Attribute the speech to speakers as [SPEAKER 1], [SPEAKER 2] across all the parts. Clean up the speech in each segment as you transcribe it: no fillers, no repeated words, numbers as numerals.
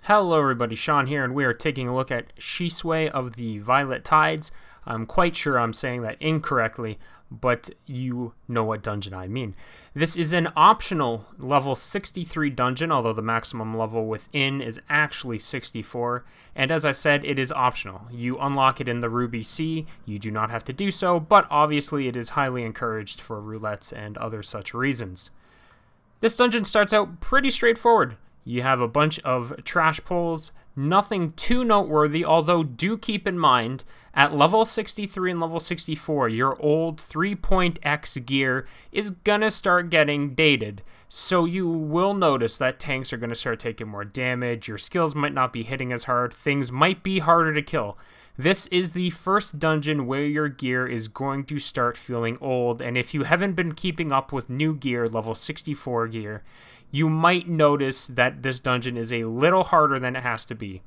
[SPEAKER 1] Hello everybody, Sean here, and we are taking a look at Shisui of the Violet Tides. I'm quite sure I'm saying that incorrectly, but you know what dungeon I mean. This is an optional level 63 dungeon, although the maximum level within is actually 64, and as I said, it is optional. You unlock it in the Ruby Sea, you do not have to do so, but obviously it is highly encouraged for roulettes and other such reasons. This dungeon starts out pretty straightforward. You have a bunch of trash pulls, nothing too noteworthy, although do keep in mind, at level 63 and level 64, your old 3.x gear is gonna start getting dated. So you will notice that tanks are gonna start taking more damage, your skills might not be hitting as hard, things might be harder to kill. This is the first dungeon where your gear is going to start feeling old, and if you haven't been keeping up with new gear, level 64 gear, you might notice that this dungeon is a little harder than it has to be.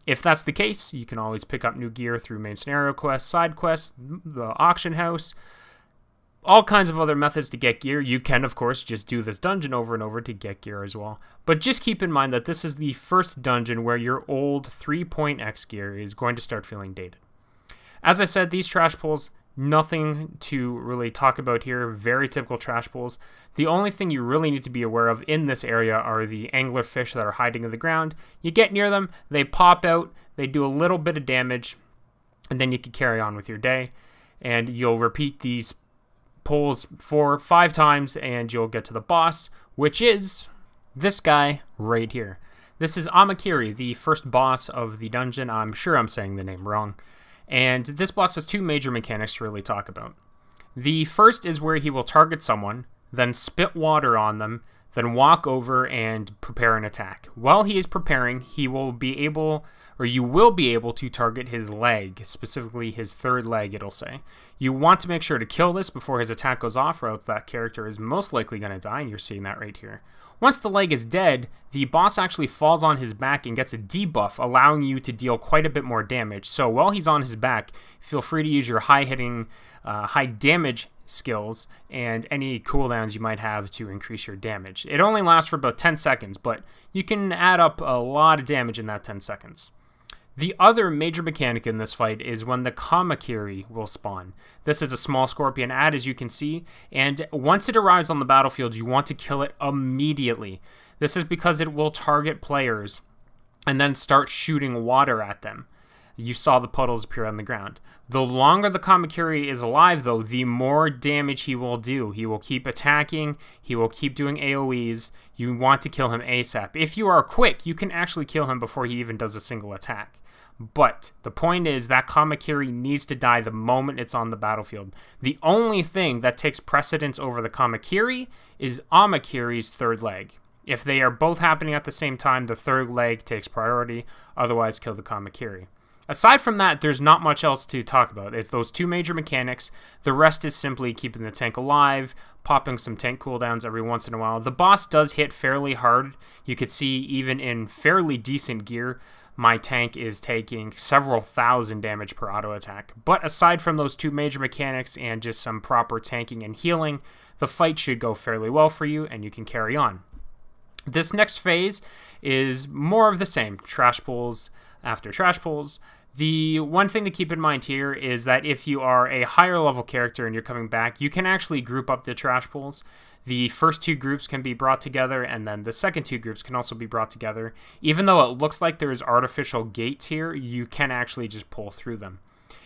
[SPEAKER 1] If that's the case, you can always pick up new gear through main scenario quests, side quests, the auction house, all kinds of other methods to get gear. You can, of course, just do this dungeon over and over to get gear as well. But just keep in mind that this is the first dungeon where your old 3.x gear is going to start feeling dated. As I said, these trash pulls, nothing to really talk about here, very typical trash pulls. The only thing you really need to be aware of in this area are the anglerfish that are hiding in the ground. You get near them, they pop out, they do a little bit of damage, and then you can carry on with your day. And you'll repeat these pulls 4 or 5 times, and you'll get to the boss, which is this guy right here. This is Amakiri, the first boss of the dungeon. I'm sure I'm saying the name wrong. And this boss has 2 major mechanics to really talk about. The first is where he will target someone, then spit water on them, then walk over and prepare an attack. While he is preparing, he will be able, or you will be able to target his leg, specifically his third leg, it'll say. You want to make sure to kill this before his attack goes off, or else that character is most likely going to die, and you're seeing that right here. Once the leg is dead, the boss actually falls on his back and gets a debuff, allowing you to deal quite a bit more damage. So while he's on his back, feel free to use your high-hitting, high-damage skills and any cooldowns you might have to increase your damage. It only lasts for about 10 seconds, but you can add up a lot of damage in that 10 seconds. The other major mechanic in this fight is when the Amakiri will spawn. This is a small scorpion ad, as you can see, and once it arrives on the battlefield, you want to kill it immediately. This is because it will target players and then start shooting water at them. You saw the puddles appear on the ground. The longer the Amakiri is alive, though, the more damage he will do. He will keep attacking, he will keep doing AoEs. You want to kill him ASAP. If you are quick, you can actually kill him before he even does a single attack. But the point is that Amakiri needs to die the moment it's on the battlefield. The only thing that takes precedence over the Amakiri is Amakiri's third leg. If they are both happening at the same time, the third leg takes priority, otherwise kill the Amakiri. Aside from that, there's not much else to talk about. It's those 2 major mechanics. The rest is simply keeping the tank alive, popping some tank cooldowns every once in a while. The boss does hit fairly hard. You could see even in fairly decent gear, my tank is taking several thousand damage per auto attack. But aside from those 2 major mechanics and just some proper tanking and healing, the fight should go fairly well for you and you can carry on. This next phase is more of the same. Trash pulls after trash pulls. The one thing to keep in mind here is that if you are a higher level character and you're coming back, you can actually group up the trash pulls. The first 2 groups can be brought together, and then the second 2 groups can also be brought together. Even though it looks like there's artificial gates here, you can actually just pull through them.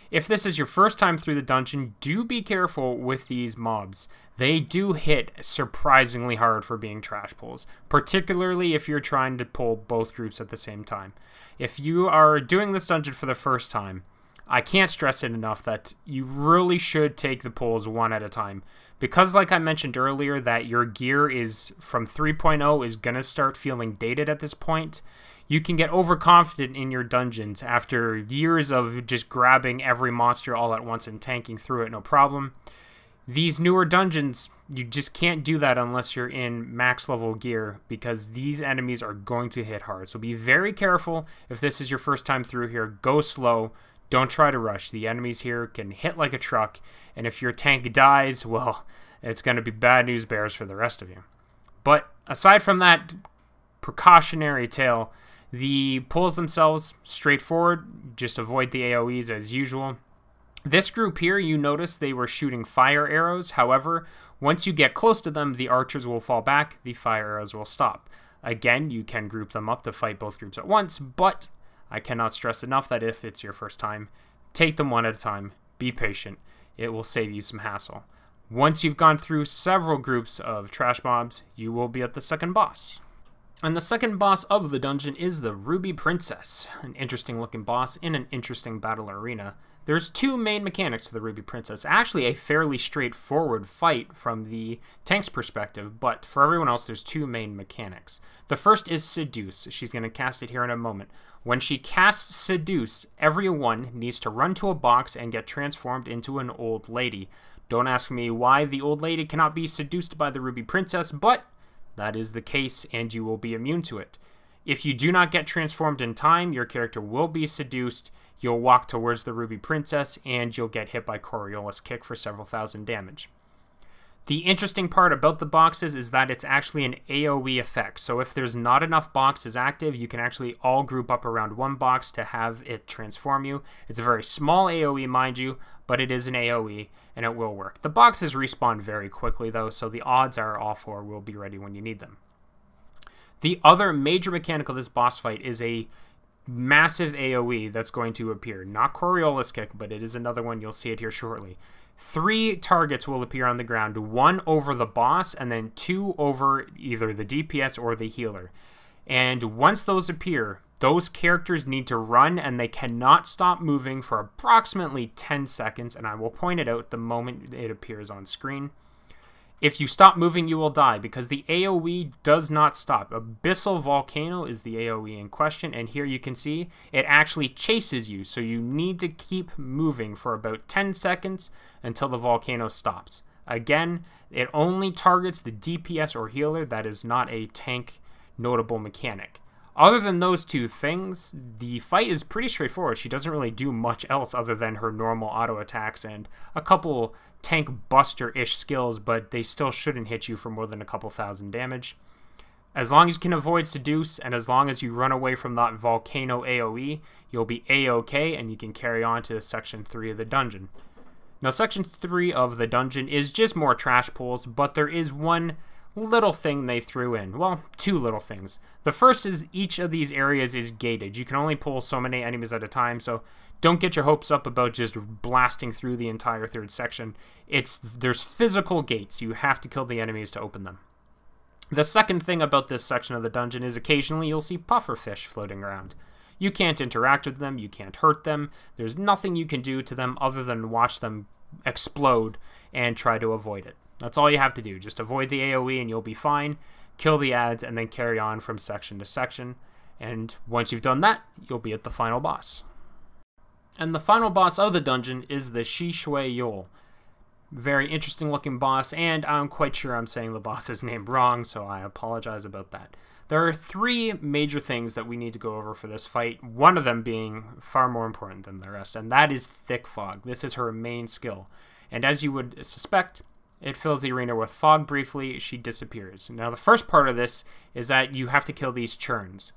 [SPEAKER 1] If this is your first time through the dungeon, do be careful with these mobs. They do hit surprisingly hard for being trash pulls, particularly if you're trying to pull both groups at the same time. If you are doing this dungeon for the first time, I can't stress it enough that you really should take the pulls one at a time. Because like I mentioned earlier, that your gear is from 3.0 is going to start feeling dated at this point, you can get overconfident in your dungeons after years of just grabbing every monster all at once and tanking through it no problem. These newer dungeons, you just can't do that unless you're in max level gear because these enemies are going to hit hard. So be very careful if this is your first time through here. Go slow. Don't try to rush. The enemies here can hit like a truck, and if your tank dies, well, it's going to be bad news bears for the rest of you. But aside from that precautionary tale, The pulls themselves, straightforward, just avoid the AoEs as usual. This group here, you notice they were shooting fire arrows. However, once you get close to them, the archers will fall back, the fire arrows will stop. Again, you can group them up to fight both groups at once, but I cannot stress enough that if it's your first time, take them one at a time, be patient, it will save you some hassle. Once you've gone through several groups of trash mobs, you will be at the second boss. And the second boss of the dungeon is the Ruby Princess, an interesting looking boss in an interesting battle arena. There's two main mechanics to the Ruby Princess. Actually, a fairly straightforward fight from the tank's perspective, but for everyone else, there's two main mechanics. The first is Seduce. She's going to cast it here in a moment. When she casts Seduce, everyone needs to run to a box and get transformed into an old lady. Don't ask me why the old lady cannot be seduced by the Ruby Princess, but that is the case, and you will be immune to it. If you do not get transformed in time, your character will be seduced. You'll walk towards the Ruby Princess, and you'll get hit by Coriolis Kick for several thousand damage. The interesting part about the boxes is that it's actually an AoE effect. So if there's not enough boxes active, you can actually all group up around one box to have it transform you. It's a very small AoE, mind you, but it is an AoE, and it will work. The boxes respawn very quickly, though, so the odds are all four will be ready when you need them. The other major mechanic of this boss fight is a massive AoE that's going to appear. Not Coriolis Kick, but it is another one. You'll see it here shortly. 3 targets will appear on the ground, 1 over the boss, and then 2 over either the DPS or the healer. And once those appear, those characters need to run, and they cannot stop moving for approximately 10 seconds, and I will point it out the moment it appears on screen. If you stop moving, you will die, because the AoE does not stop. Abyssal Volcano is the AoE in question, and here you can see it actually chases you, so you need to keep moving for about 10 seconds until the volcano stops. Again, it only targets the DPS or healer. That is not a tank notable mechanic. Other than those two things, the fight is pretty straightforward. She doesn't really do much else other than her normal auto attacks and a couple tank buster-ish skills, but they still shouldn't hit you for more than a couple thousand damage. As long as you can avoid Seduce, and as long as you run away from that volcano AoE, you'll be A-OK, and you can carry on to Section 3 of the dungeon. Now, Section 3 of the dungeon is just more trash pulls, but there is one little thing they threw in. Well, 2 little things. The first is each of these areas is gated. You can only pull so many enemies at a time, so don't get your hopes up about just blasting through the entire 3rd section. There's physical gates. You have to kill the enemies to open them. The second thing about this section of the dungeon is occasionally you'll see pufferfish floating around. You can't interact with them, you can't hurt them, there's nothing you can do to them other than watch them explode and try to avoid it. That's all you have to do. Just avoid the AoE and you'll be fine. Kill the ads and then carry on from section to section. And once you've done that, you'll be at the final boss. And the final boss of the dungeon is the Shisui. Very interesting looking boss, and I'm quite sure I'm saying the boss's name wrong, so I apologize about that. There are 3 major things that we need to go over for this fight, one of them being far more important than the rest, and that is Thick Fog. This is her main skill. And as you would suspect, it fills the arena with fog briefly, she disappears. Now the first part of this is that you have to kill these churns.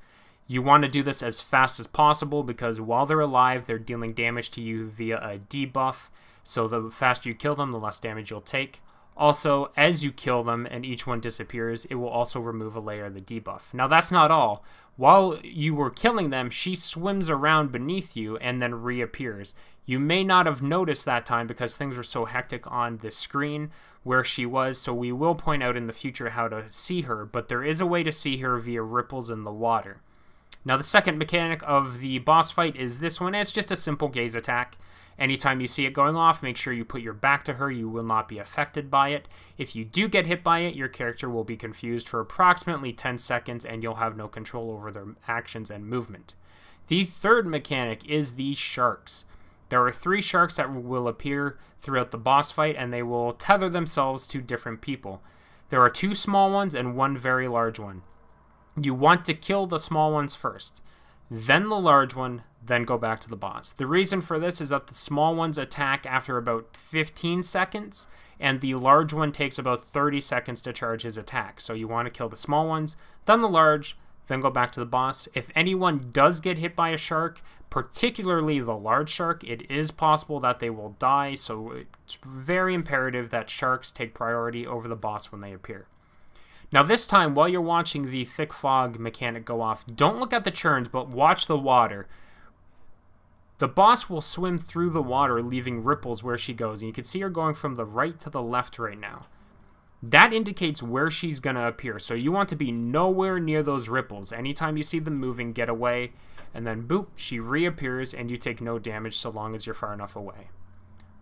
[SPEAKER 1] You want to do this as fast as possible because while they're alive, they're dealing damage to you via a debuff. So the faster you kill them, the less damage you'll take. Also, as you kill them and each one disappears, it will also remove a layer of the debuff. Now that's not all. While you were killing them, she swims around beneath you and then reappears. You may not have noticed that time because things were so hectic on the screen where she was, so we will point out in the future how to see her, but there is a way to see her via ripples in the water. Now the second mechanic of the boss fight is this one. It's just a simple gaze attack. Anytime you see it going off, make sure you put your back to her. You will not be affected by it. If you do get hit by it, your character will be confused for approximately 10 seconds and you'll have no control over their actions and movement. The third mechanic is the sharks. There are 3 sharks that will appear throughout the boss fight and they will tether themselves to different people. There are 2 small ones and 1 very large one. You want to kill the small ones first, then the large one, then go back to the boss. The reason for this is that the small ones attack after about 15 seconds, and the large one takes about 30 seconds to charge his attack. So you want to kill the small ones, then the large, then go back to the boss. If anyone does get hit by a shark, particularly the large shark, it is possible that they will die, so it's very imperative that sharks take priority over the boss when they appear. Now this time, while you're watching the thick fog mechanic go off, don't look at the churns, but watch the water. The boss will swim through the water, leaving ripples where she goes, and you can see her going from the right to the left right now. That indicates where she's going to appear, so you want to be nowhere near those ripples. Anytime you see them moving, get away, and then boop, she reappears, and you take no damage so long as you're far enough away.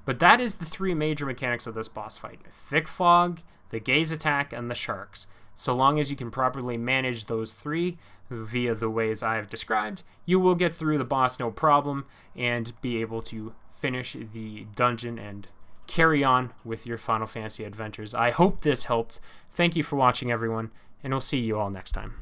[SPEAKER 1] But that is the three major mechanics of this boss fight. Thick fog, the gaze attack, and the sharks. So long as you can properly manage those three via the ways I have described, you will get through the boss no problem and be able to finish the dungeon and carry on with your Final Fantasy adventures. I hope this helped. Thank you for watching, everyone, and we'll see you all next time.